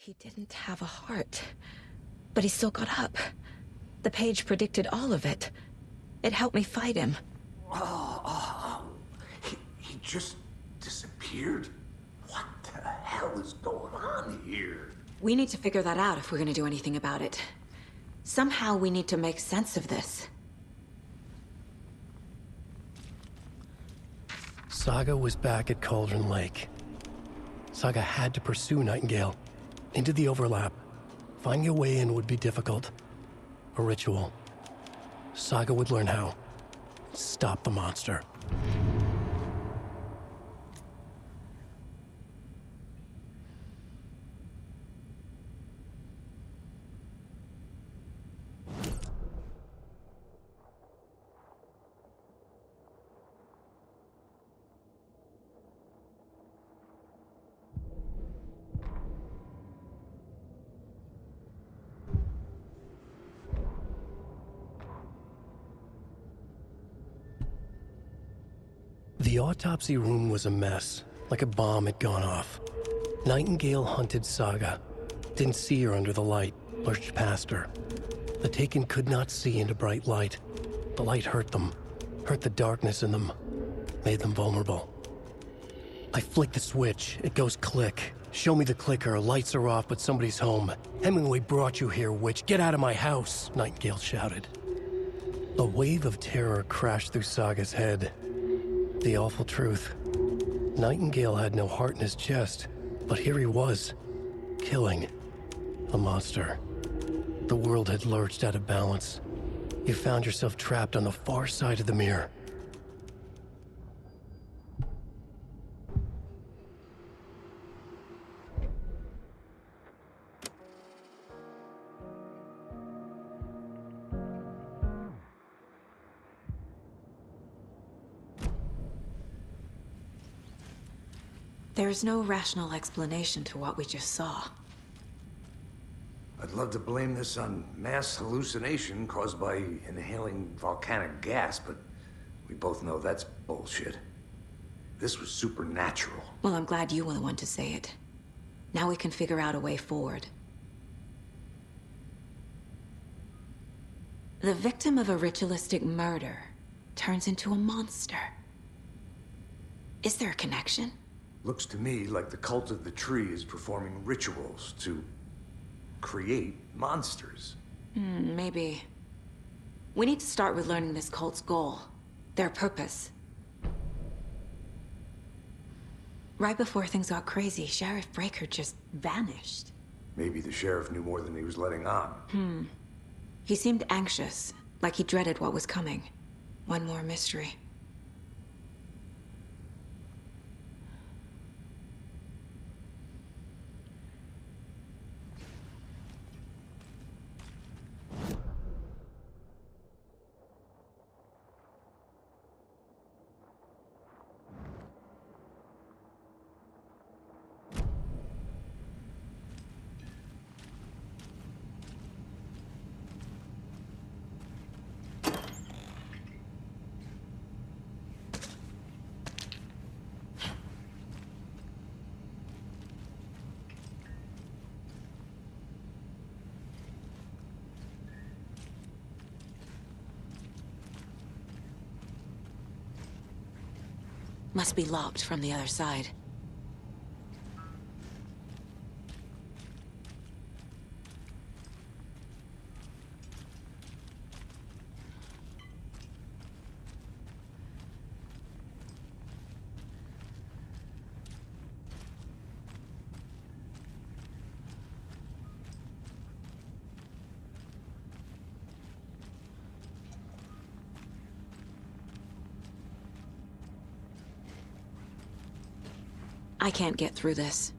He didn't have a heart, but he still got up. The page predicted all of it. It helped me fight him. He just disappeared? What the hell is going on here? We need to figure that out if we're gonna do anything about it. Somehow we need to make sense of this. Saga was back at Cauldron Lake. Saga had to pursue Nightingale. Into the overlap. Finding a way in would be difficult. A ritual. Saga would learn how. Stop the monster. The autopsy room was a mess, like a bomb had gone off. Nightingale hunted Saga. Didn't see her under the light, lurched past her. The Taken could not see into bright light. The light hurt them, hurt the darkness in them, made them vulnerable. I flick the switch, it goes click. Show me the clicker, lights are off, but somebody's home. Hemingway brought you here, witch. Get out of my house, Nightingale shouted. A wave of terror crashed through Saga's head. The awful truth. Nightingale had no heart in his chest, but here he was, killing a monster. The world had lurched out of balance. You found yourself trapped on the far side of the mirror. There's no rational explanation to what we just saw. I'd love to blame this on mass hallucination caused by inhaling volcanic gas, but we both know that's bullshit. This was supernatural. Well, I'm glad you were the one to say it. Now we can figure out a way forward. The victim of a ritualistic murder turns into a monster. Is there a connection? Looks to me like the cult of the tree is performing rituals to create monsters. Maybe. We need to start with learning this cult's goal, their purpose. Right before things got crazy, Sheriff Breaker just vanished. Maybe the sheriff knew more than he was letting on. He seemed anxious, like he dreaded what was coming. One more mystery. Must be locked from the other side. I can't get through this.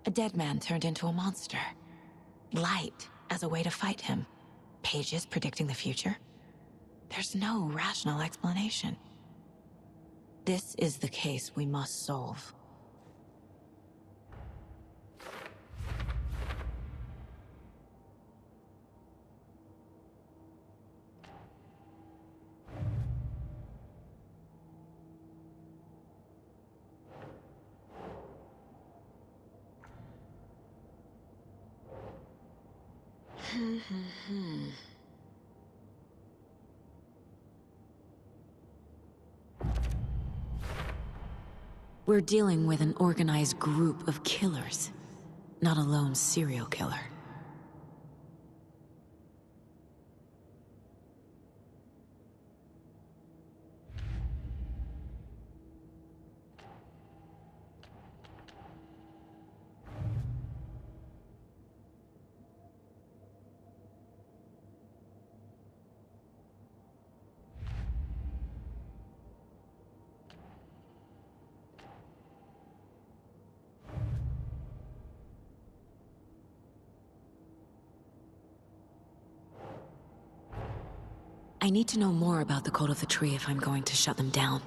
A dead man turned into a monster. Light as a way to fight him. Pages predicting the future. There's no rational explanation. This is the case we must solve. We're dealing with an organized group of killers, not a lone serial killer. I need to know more about the Code of the Tree if I'm going to shut them down.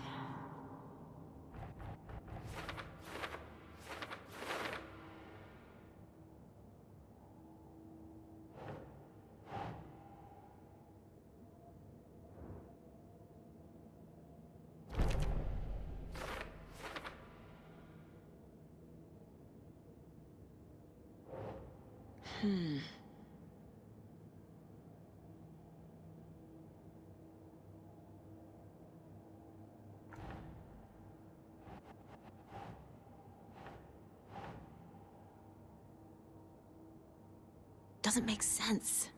Doesn't make sense.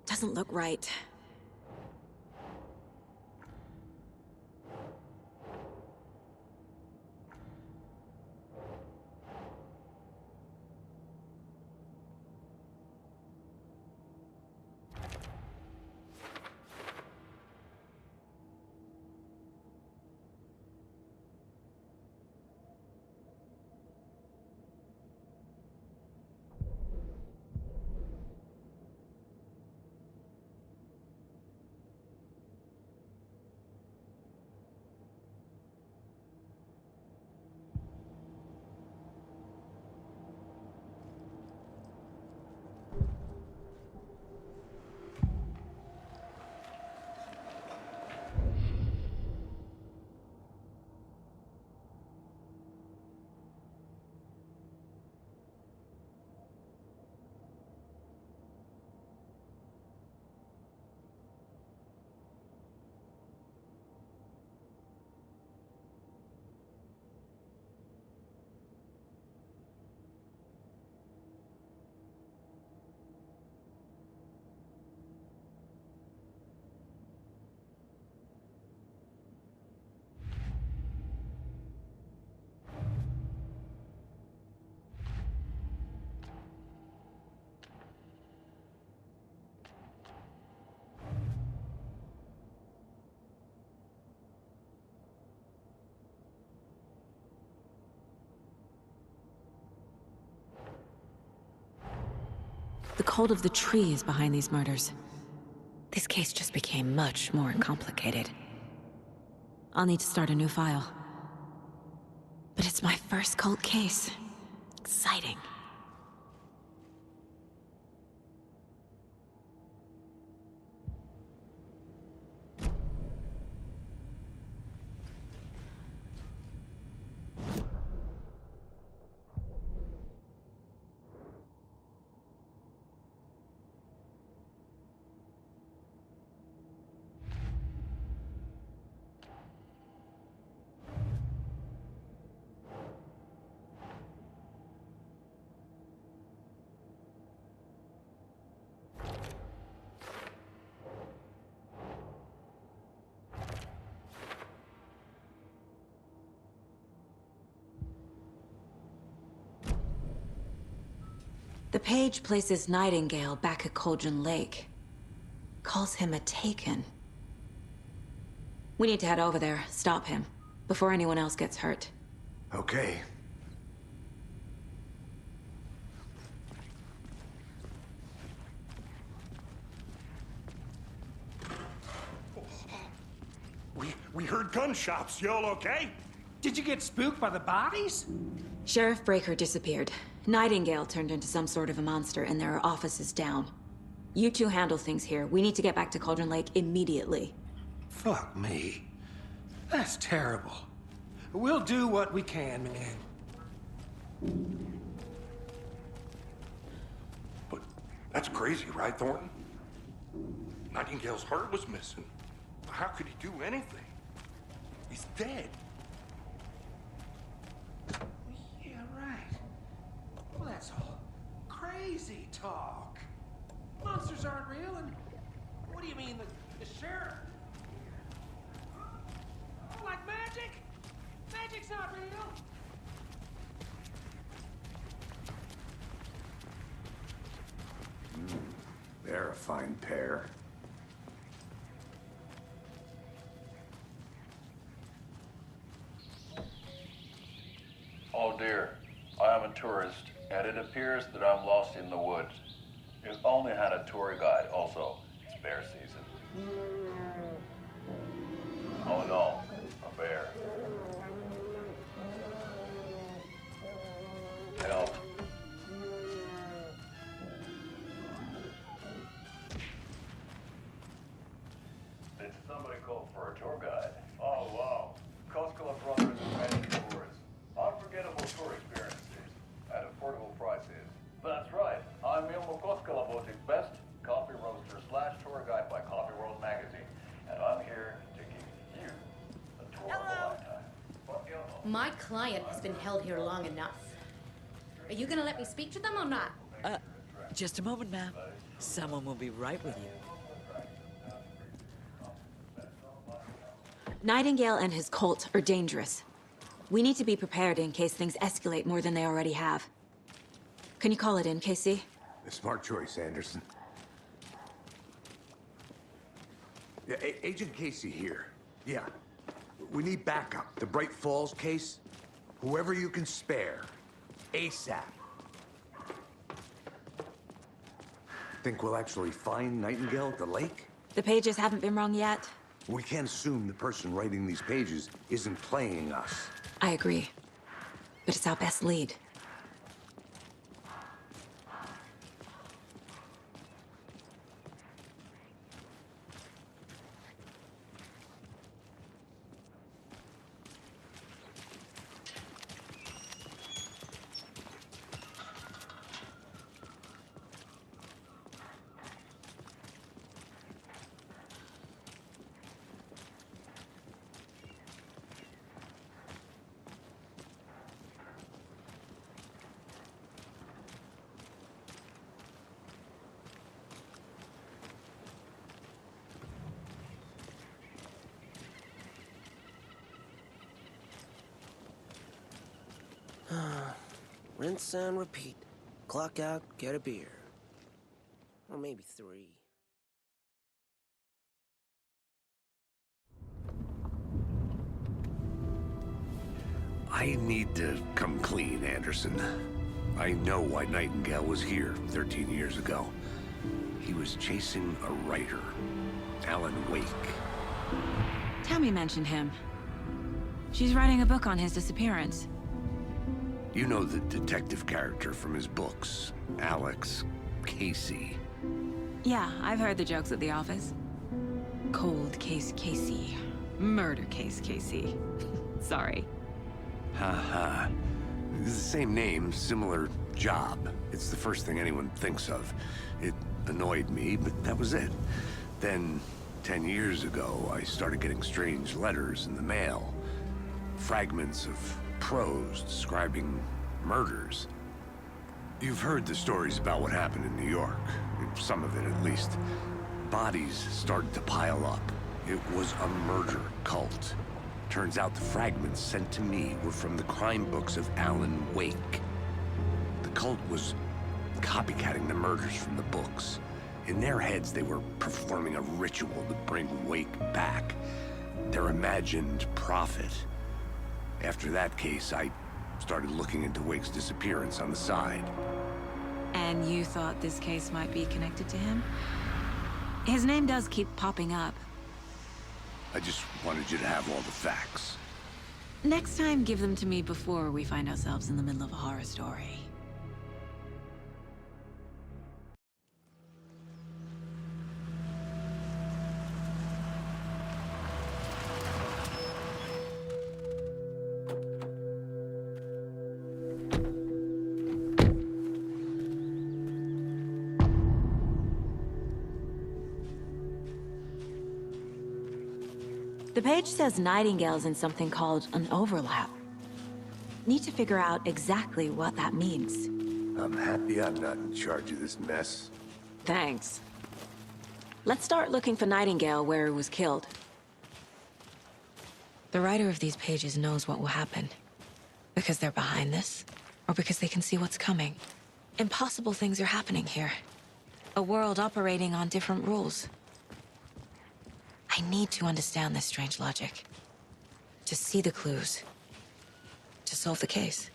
Doesn't look right. cult of the tree is behind these murders. This case just became much more complicated. I'll need to start a new file. But it's my first cult case. Exciting. The page places Nightingale back at Cauldron Lake. Calls him a Taken. We need to head over there, stop him, before anyone else gets hurt. Okay. We heard gunshots. Y'all okay? Did you get spooked by the bodies? Sheriff Breaker disappeared. Nightingale turned into some sort of a monster, and there are offices down. You two handle things here. We need to get back to Cauldron Lake immediately. Fuck me. That's terrible. We'll do what we can, man. But that's crazy, right, Thornton? Nightingale's heart was missing. How could he do anything? He's dead. Yeah, right. Well, that's all crazy talk. Monsters aren't real, and what do you mean, the sheriff? Like magic? Magic's not real. They're a fine pair. Oh dear, I am a tourist, and it appears that I'm lost in the woods. You've only had a tour guide, also. It's bear season. Oh no, a bear. Help. Did somebody call for a tour guide? Oh wow. Koskela Brothers Managed Tours. Unforgettable tour experiences at affordable prices. That's right. I'm Ilmo Koskela Votic's best coffee roaster / tour guide by Coffee World magazine. And I'm here to give you a tour of a lifetime. But Ilmo, My client has been held here long enough. Are you gonna let me speak to them or not? Just a moment, ma'am. Someone will be right with you. Nightingale and his cult are dangerous. We need to be prepared in case things escalate more than they already have. Can you call it in, Casey? A smart choice, Anderson. Yeah, Agent Casey here. Yeah. We need backup. The Bright Falls case. Whoever you can spare. ASAP. Think we'll actually find Nightingale at the lake? The pages haven't been wrong yet. We can't assume the person writing these pages isn't playing us. I agree. But it's our best lead. Rinse and repeat. Clock out, get a beer. Or maybe 3. I need to come clean, Anderson. I know why Nightingale was here 13 years ago. He was chasing a writer, Alan Wake. Tammy mentioned him. She's writing a book on his disappearance. You know the detective character from his books, Alex Casey. Yeah, I've heard the jokes at the office. Cold case Casey. Murder case Casey. Sorry. Haha. It's the same name, similar job. It's the first thing anyone thinks of. It annoyed me, but that was it. Then, 10 years ago, I started getting strange letters in the mail. Fragments of prose describing murders. You've heard the stories about what happened in New York. Some of it, at least. Bodies started to pile up. It was a murder cult. Turns out the fragments sent to me were from the crime books of Alan Wake. The cult was copycatting the murders from the books. In their heads, they were performing a ritual to bring Wake back. Their imagined prophet. After that case, I started looking into Wake's disappearance on the side. And you thought this case might be connected to him? His name does keep popping up. I just wanted you to have all the facts. Next time, give them to me before we find ourselves in the middle of a horror story. The page says Nightingale's in something called an overlap. Need to figure out exactly what that means. I'm happy I'm not in charge of this mess. Thanks. Let's start looking for Nightingale where he was killed. The writer of these pages knows what will happen. Because they're behind this, or because they can see what's coming. Impossible things are happening here. A world operating on different rules. I need to understand this strange logic. To see the clues. To solve the case.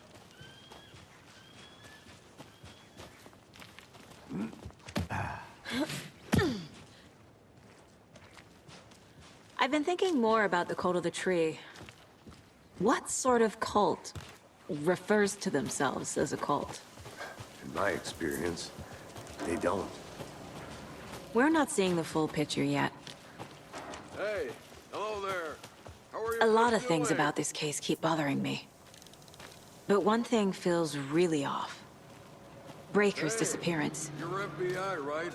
I've been thinking more about the cult of the tree. What sort of cult refers to themselves as a cult? In my experience, they don't. We're not seeing the full picture yet. Hey, hello there. How are you? A lot of things about this case keep bothering me. But one thing feels really off. Breaker's disappearance. You're FBI, right?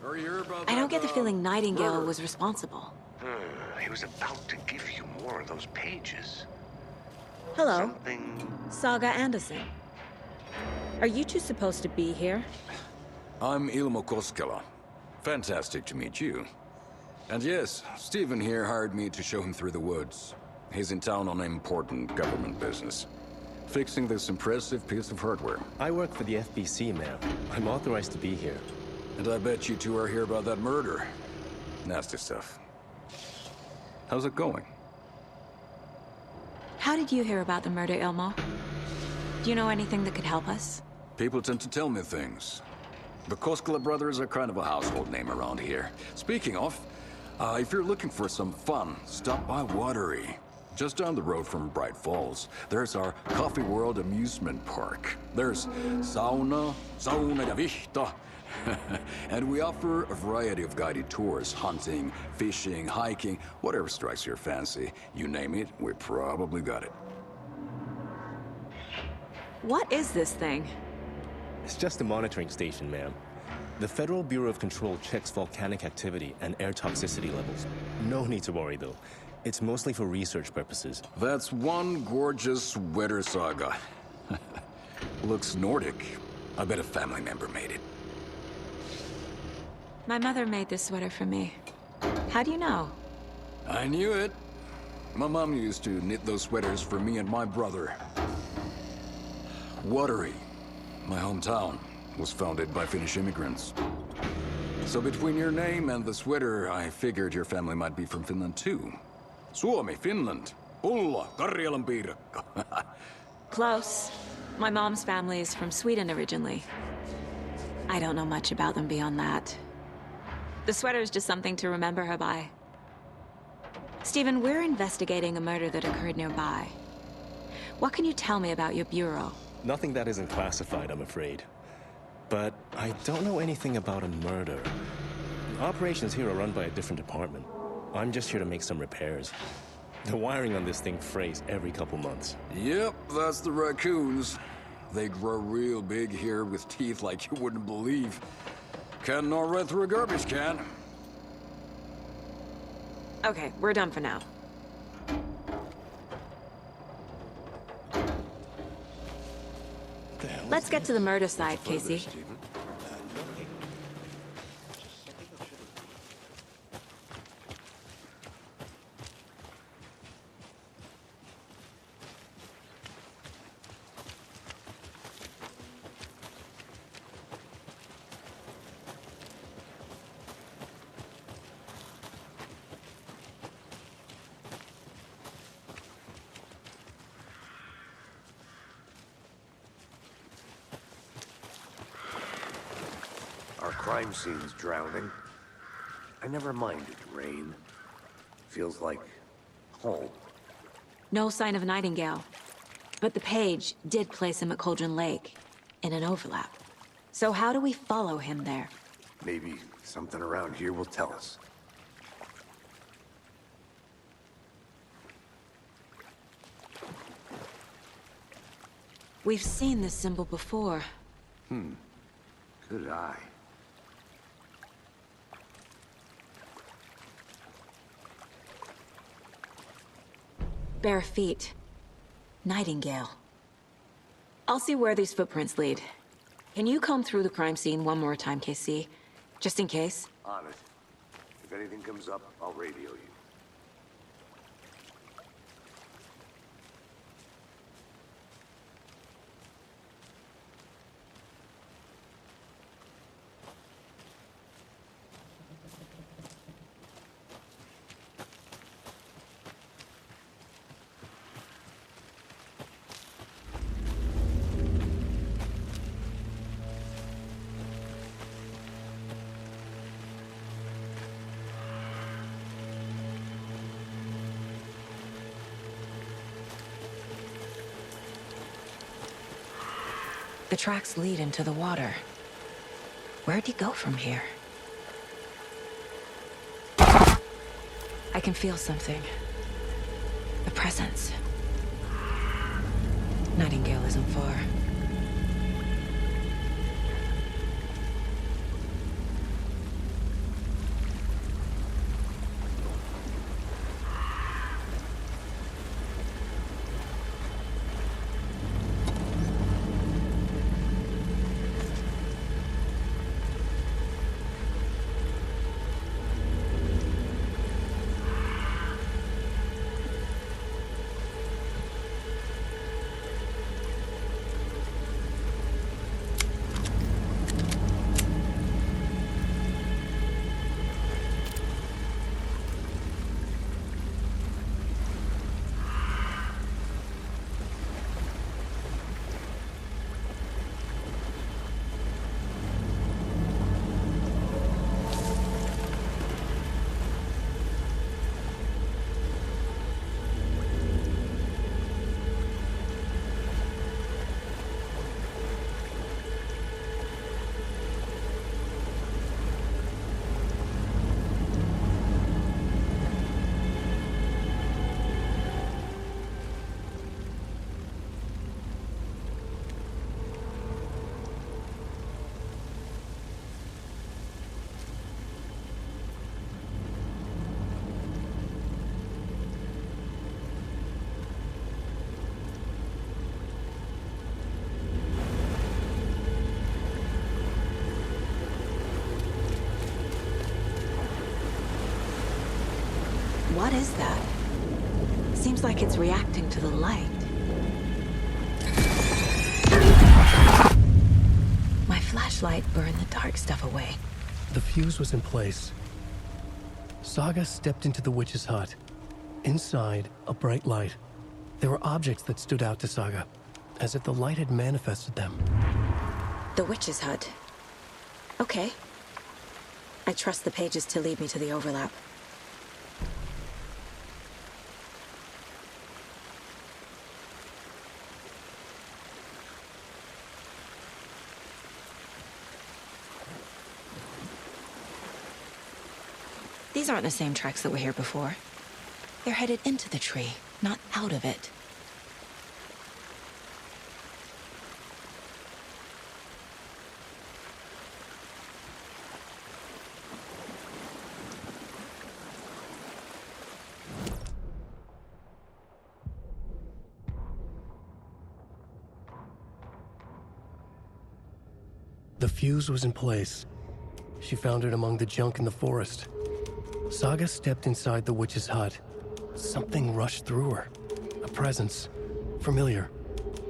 Are you here about I don't get the that, feeling Nightingale murder? was responsible. He was about to give you more of those pages. Hello, Something... Saga Anderson. Are you two supposed to be here? I'm Ilmo Koskela. Fantastic to meet you. And yes, Stephen here hired me to show him through the woods. He's in town on important government business. Fixing this impressive piece of hardware. I work for the FBC, ma'am. I'm authorized to be here. And I bet you two are here about that murder. Nasty stuff. How's it going? How did you hear about the murder, Ilmo? Do you know anything that could help us? People tend to tell me things. The Koskela brothers are kind of a household name around here. Speaking of, if you're looking for some fun, stop by Watery. Just down the road from Bright Falls, there's our Coffee World amusement park. There's sauna ja vihta. And we offer a variety of guided tours, hunting, fishing, hiking, whatever strikes your fancy. You name it, we probably got it. What is this thing? It's just a monitoring station, ma'am. The Federal Bureau of Control checks volcanic activity and air toxicity levels. No need to worry, though. It's mostly for research purposes. That's one gorgeous weather saga. Looks Nordic. I bet a family member made it. My mother made this sweater for me. How do you know? I knew it. My mom used to knit those sweaters for me and my brother. Watery, my hometown, was founded by Finnish immigrants. So between your name and the sweater, I figured your family might be from Finland too. Suomi, Finland. Pulla, Karjalan piirakka. Close. My mom's family is from Sweden originally. I don't know much about them beyond that. The sweater is just something to remember her by. Stephen, we're investigating a murder that occurred nearby. What can you tell me about your bureau? Nothing that isn't classified, I'm afraid. But I don't know anything about a murder. Operations here are run by a different department. I'm just here to make some repairs. The wiring on this thing frays every couple months. Yep, that's the raccoons. They grow real big here with teeth like you wouldn't believe. Can't gnaw right through a garbage can. Okay, we're done for now. Let's get to the murder side, Casey. Our crime scene's drowning. I never minded rain. Feels like home. No sign of Nightingale. But the page did place him at Cauldron Lake, in an overlap. So how do we follow him there? Maybe something around here will tell us. We've seen this symbol before. Good eye. Bare feet. Nightingale. I'll see where these footprints lead. Can you comb through the crime scene one more time, KC? Just in case? On it. If anything comes up, I'll radio you. The tracks lead into the water. Where'd he go from here? I can feel something. A presence. Nightingale isn't far. What is that? Seems like it's reacting to the light. My flashlight burned the dark stuff away. The fuse was in place. Saga stepped into the witch's hut. Inside, a bright light. There were objects that stood out to Saga. as if the light had manifested them. The witch's hut. Okay. I trust the pages to lead me to the overlap. These aren't the same tracks that were here before. They're headed into the tree, not out of it. The fuse was in place. She found it among the junk in the forest. Saga stepped inside the witch's hut. Something rushed through her. A presence. Familiar.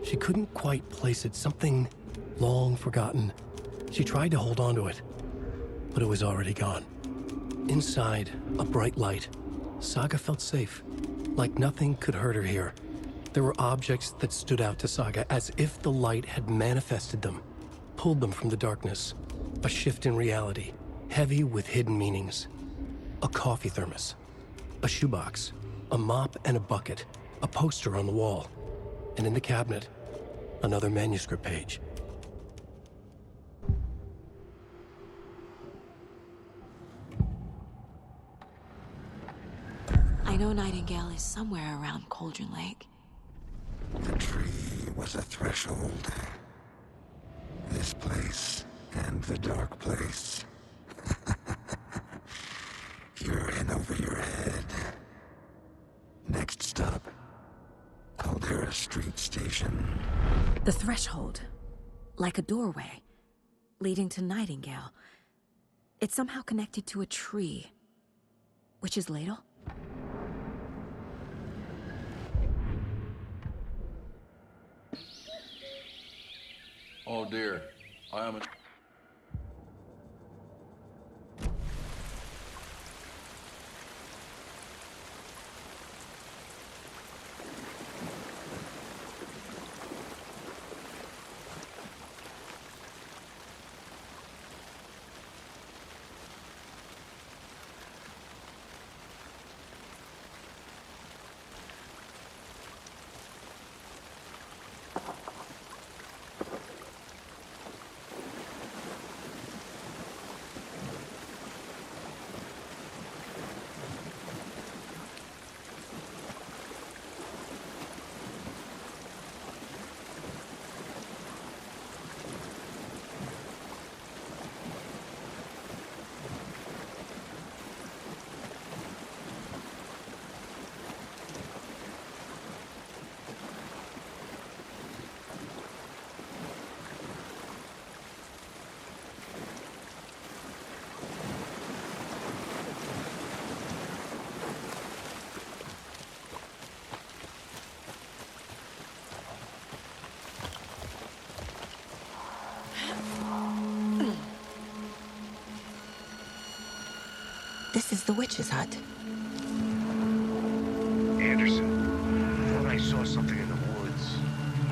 She couldn't quite place it. Something long forgotten. She tried to hold on to it, but it was already gone. Inside, a bright light. Saga felt safe. Like nothing could hurt her here. There were objects that stood out to Saga as if the light had manifested them. Pulled them from the darkness. A shift in reality, heavy with hidden meanings. A coffee thermos, a shoebox, a mop and a bucket, a poster on the wall, and in the cabinet, another manuscript page. I know Nightingale is somewhere around Cauldron Lake. The tree was a threshold. This place and the dark place. You're in over your head. Next stop, Caldera Street Station. The threshold. Like a doorway. Leading to Nightingale. It's somehow connected to a tree. Witch's ladle? Oh dear, I am a... This is the witch's hut. Anderson, I thought I saw something in the woods.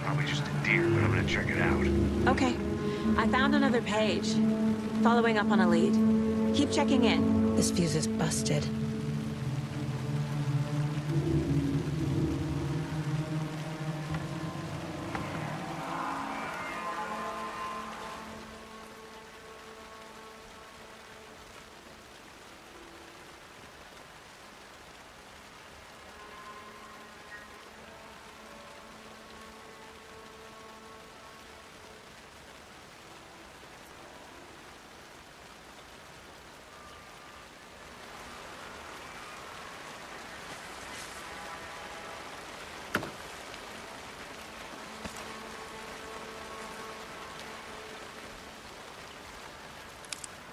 Probably just a deer, but I'm gonna check it out. Okay. I found another page. Following up on a lead. Keep checking in. This fuse is busted.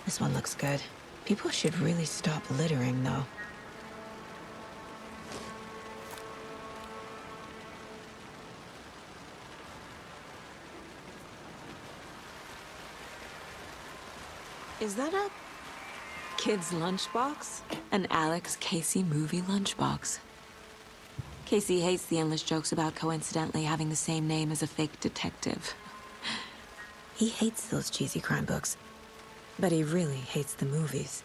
This one looks good. People should really stop littering, though. Is that a kid's lunchbox? An Alex Casey movie lunchbox. Casey hates the endless jokes about coincidentally having the same name as a fake detective. He hates those cheesy crime books, but he really hates the movies.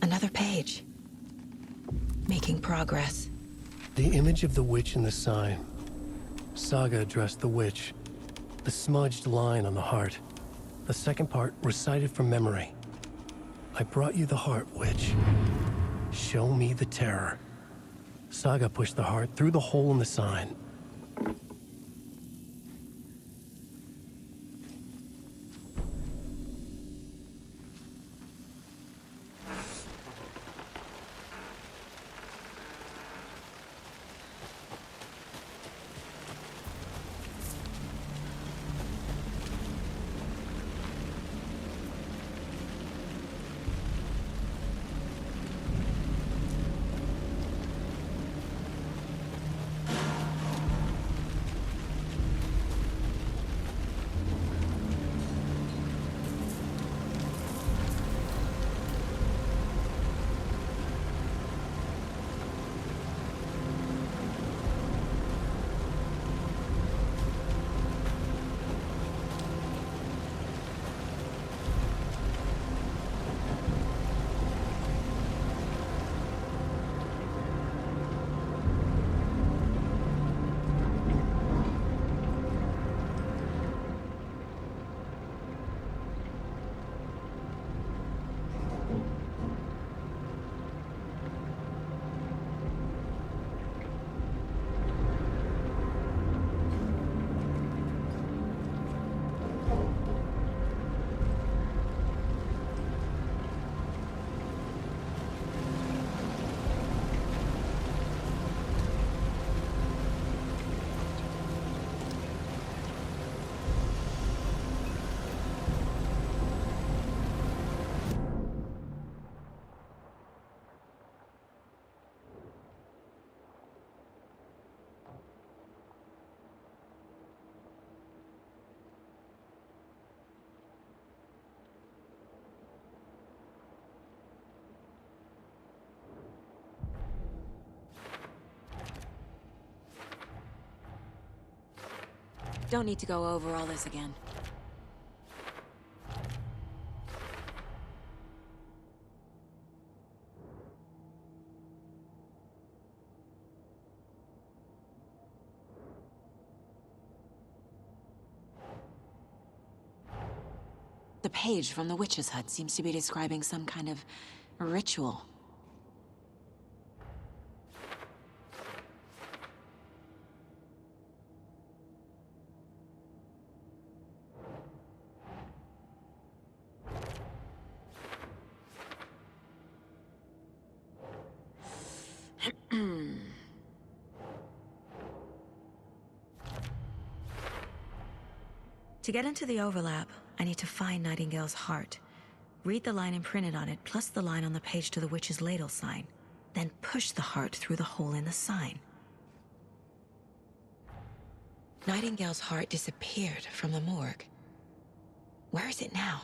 Another page. Making progress. The image of the witch in the sign. Saga addressed the witch. The smudged line on the heart. The second part recited from memory. I brought you the heart, witch. Show me the terror. Saga pushed the heart through the hole in the sign. Don't need to go over all this again. The page from the witch's hut seems to be describing some kind of ritual. To get into the overlap, I need to find Nightingale's heart. Read the line imprinted on it, plus the line on the page to the witch's ladle sign. Then push the heart through the hole in the sign. Nightingale's heart disappeared from the morgue. Where is it now?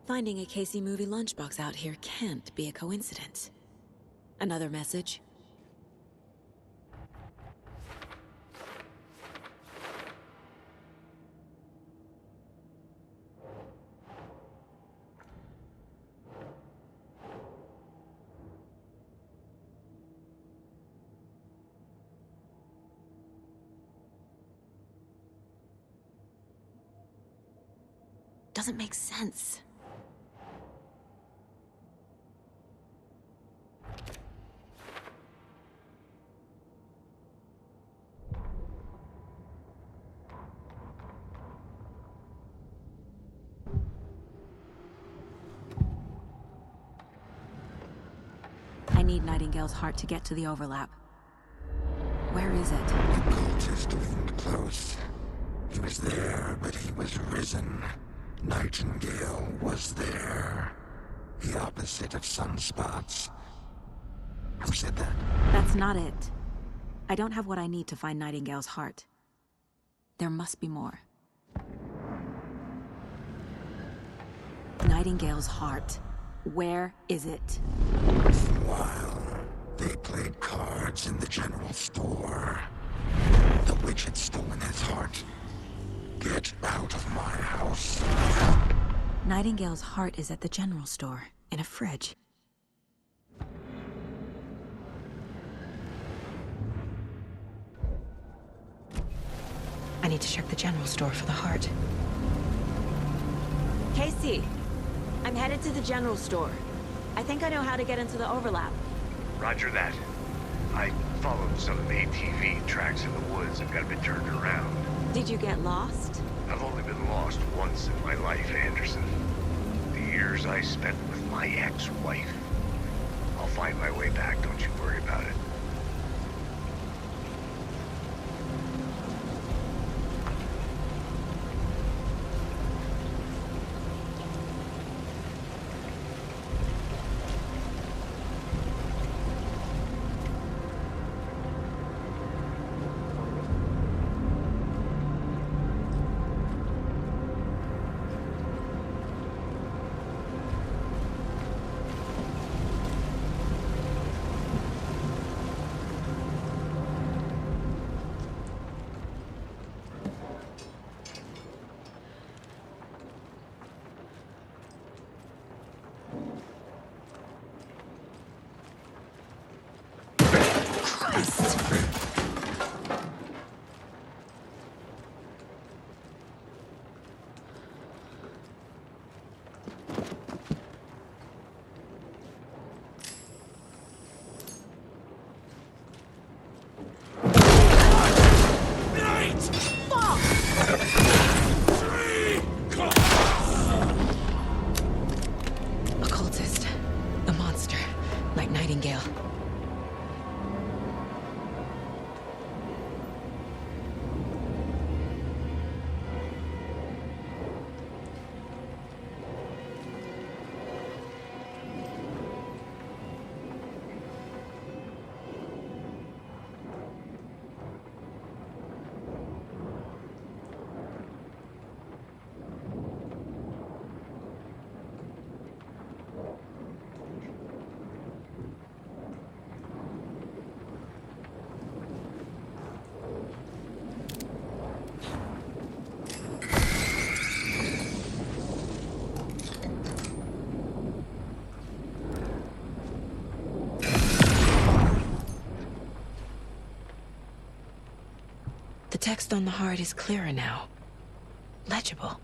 Finding a Casey movie lunchbox out here can't be a coincidence. Another message? Doesn't make sense. I need Nightingale's heart to get to the overlap. Where is it? The cultist leaned close. He was there, but he was risen. Nightingale was there. The opposite of sunspots. Who said that? That's not it. I don't have what I need to find Nightingale's heart. There must be more. Nightingale's heart. Where is it? While they played cards in the general store, the witch had stolen his heart. Get out of my house. Nightingale's heart is at the general store, in a fridge. I need to check the general store for the heart. Casey, I'm headed to the general store. I think I know how to get into the overlap. Roger that. I followed some of the ATV tracks in the woods and got a bit turned around. Did you get lost? I've only been lost once in my life, Anderson. The years I spent with my ex-wife. I'll find my way back, don't you worry about it. Occultist. A monster. Like Nightingale. text on the heart is clearer now. Legible.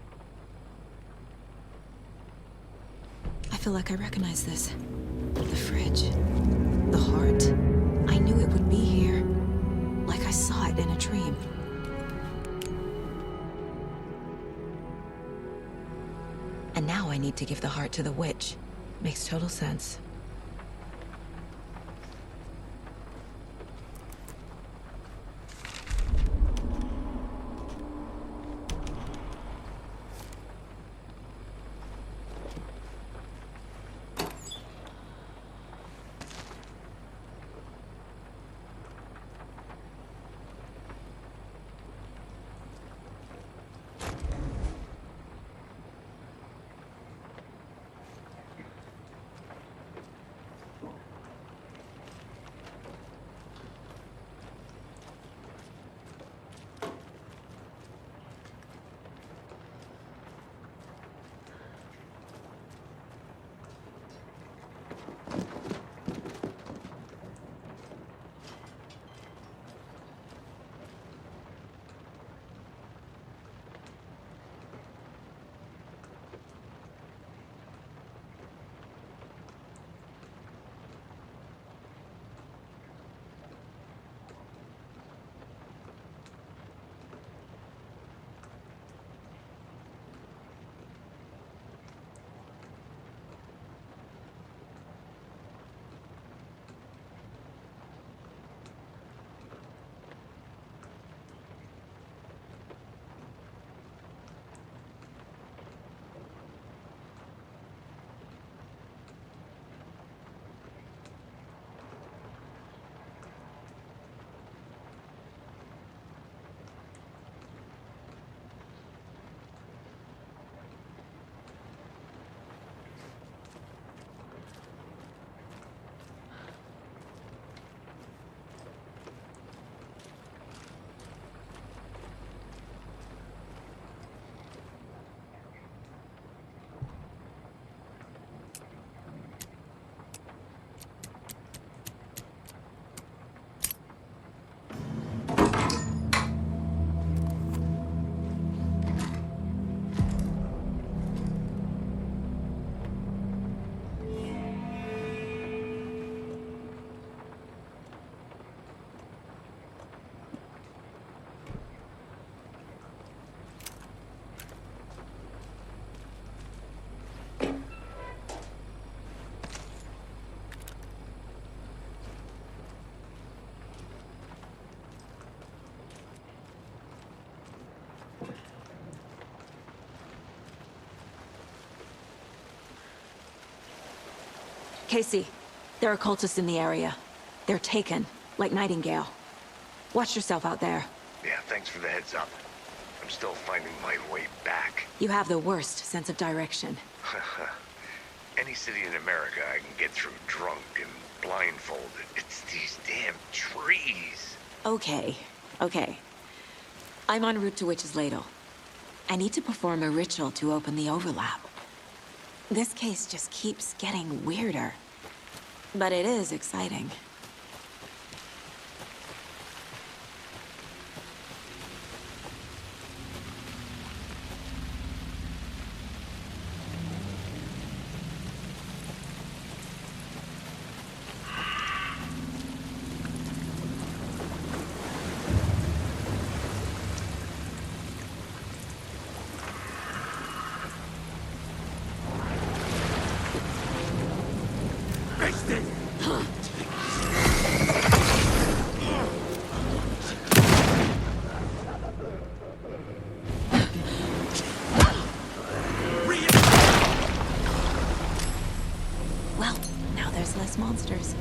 I feel like I recognize this. The fridge. The heart. I knew it would be here. Like I saw it in a dream. And now I need to give the heart to the witch. Makes total sense. Casey, there are cultists in the area. They're taken, like Nightingale. Watch yourself out there. Yeah, thanks for the heads up. I'm still finding my way back. You have the worst sense of direction. Any city in America I can get through drunk and blindfolded. It's these damn trees. Okay. I'm en route to Witch's Ladle. I need to perform a ritual to open the overlap. This case just keeps getting weirder. But it is exciting. Well, now there's less monsters.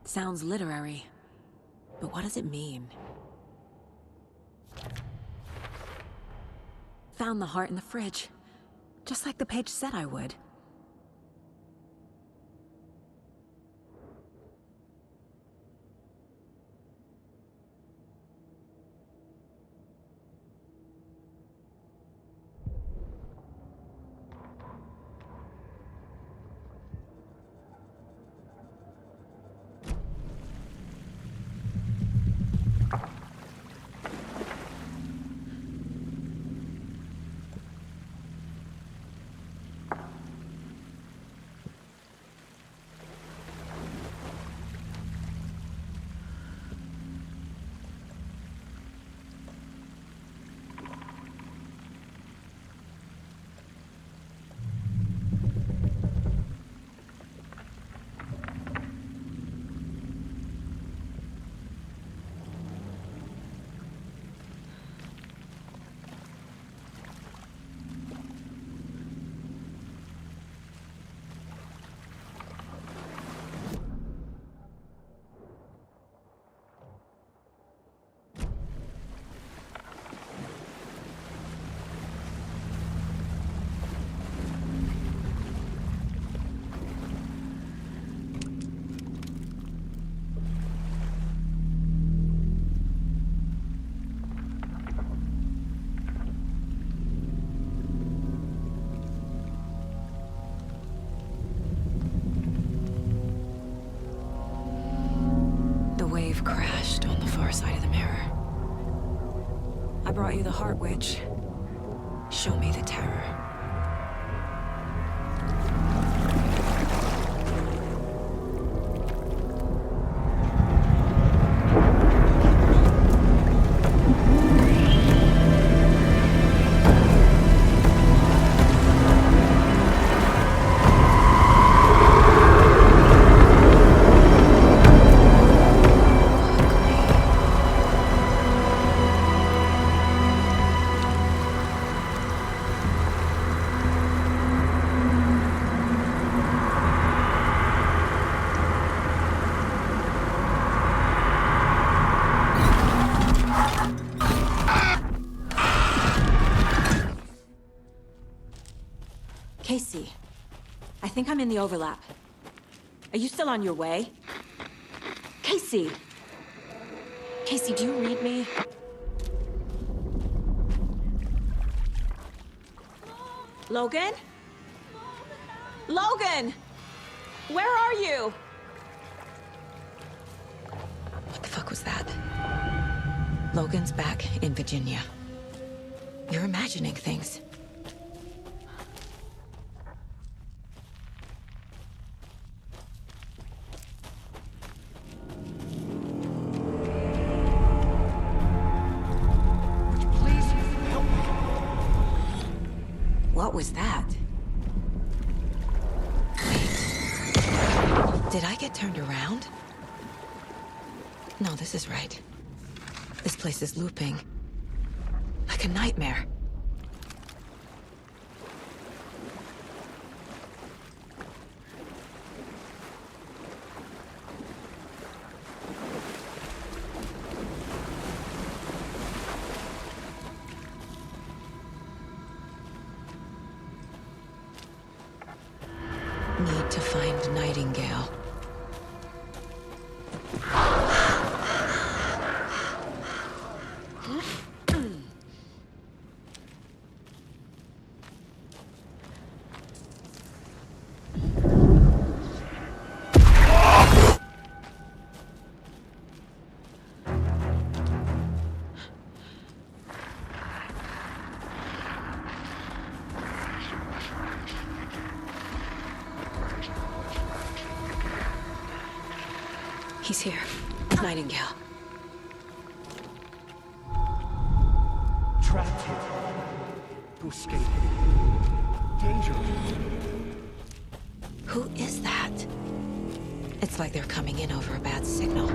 Sounds literary. But what does it mean? Found the heart in the fridge. Just like the page said I would. Crashed on the far side of the mirror. I brought you the Heart Witch. Show me the terror. Casey, I think I'm in the overlap. Are you still on your way? Casey! Casey, do you read me? Logan? Logan! Where are you? What the fuck was that? Logan's back in Virginia. You're imagining things. What was that? Wait. Did I get turned around? No, this is right. This place is looping. Like a nightmare. Need to find Nightingale. He's here. Nightingale. Trapped here. To escape. Danger. Who is that? It's like they're coming in over a bad signal.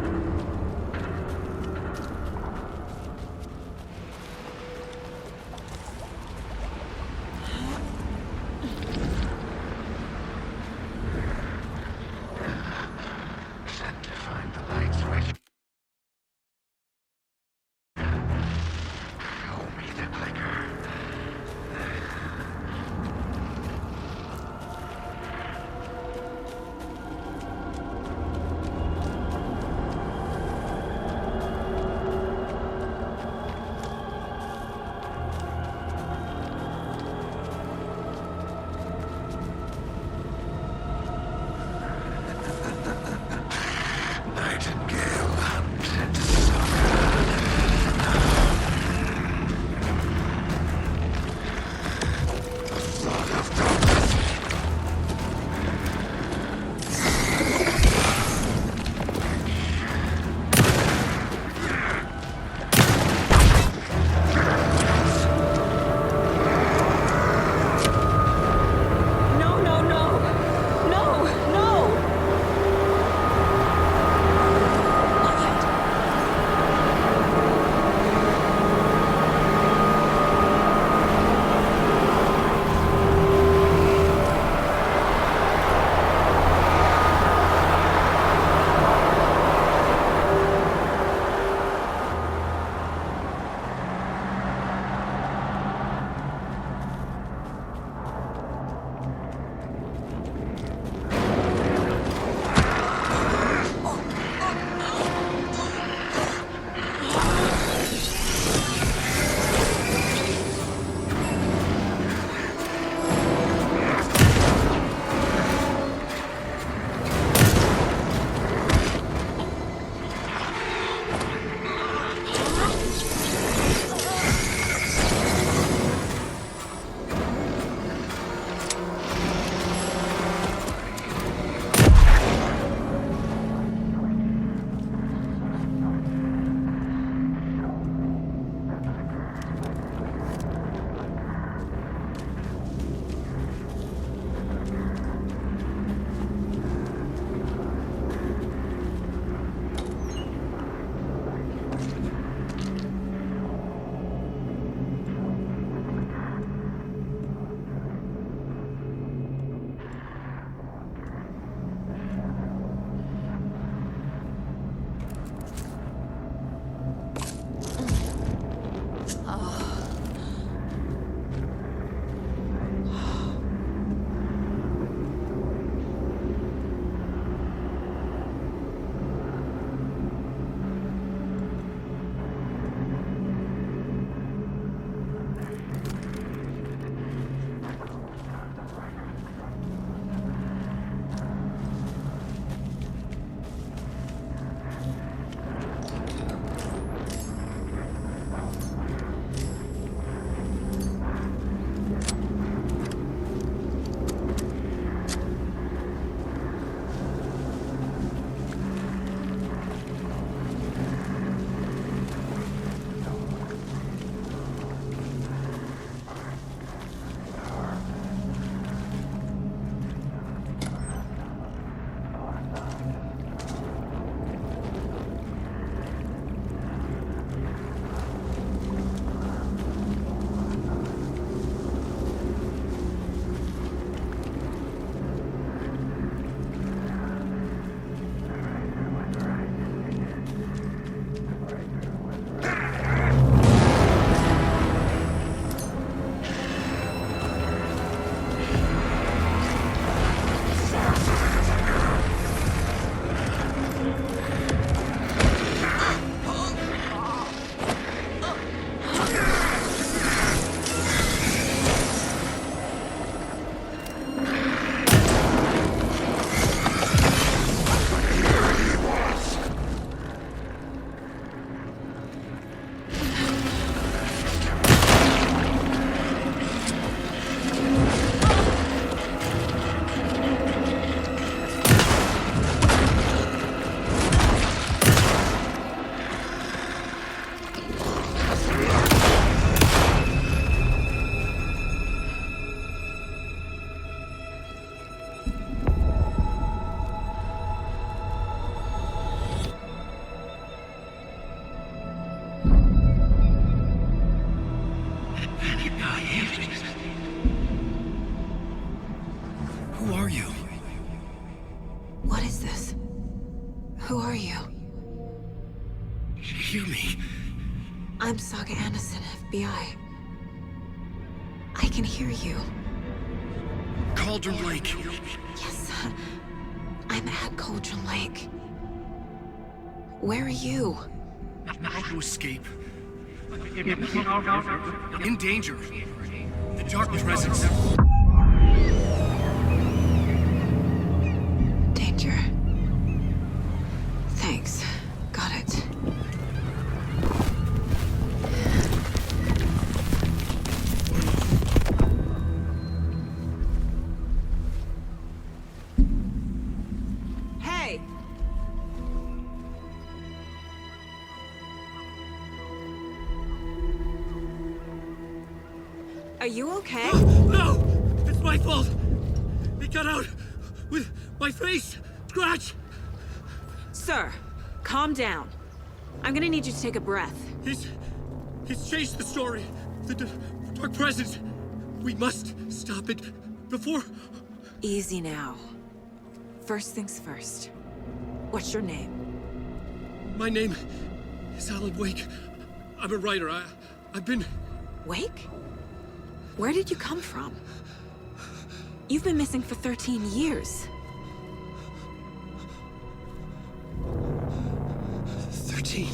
Who are you? Hear me. I'm Saga Anderson, FBI. I can hear you. Cauldron Lake. Yes, I'm at Cauldron Lake. Where are you? How to escape. In danger. The dark presence. Danger. Thanks. Got it. Hey! Are you okay? No! It's my fault! It got out with my face! Scratch! Sir, calm down. I'm gonna need you to take a breath. He's changed the story. The dark presence. We must stop it before... Easy now. First things first. What's your name? My name is Alan Wake. I'm a writer. I've been... Wake? Where did you come from? You've been missing for 13 years. 13?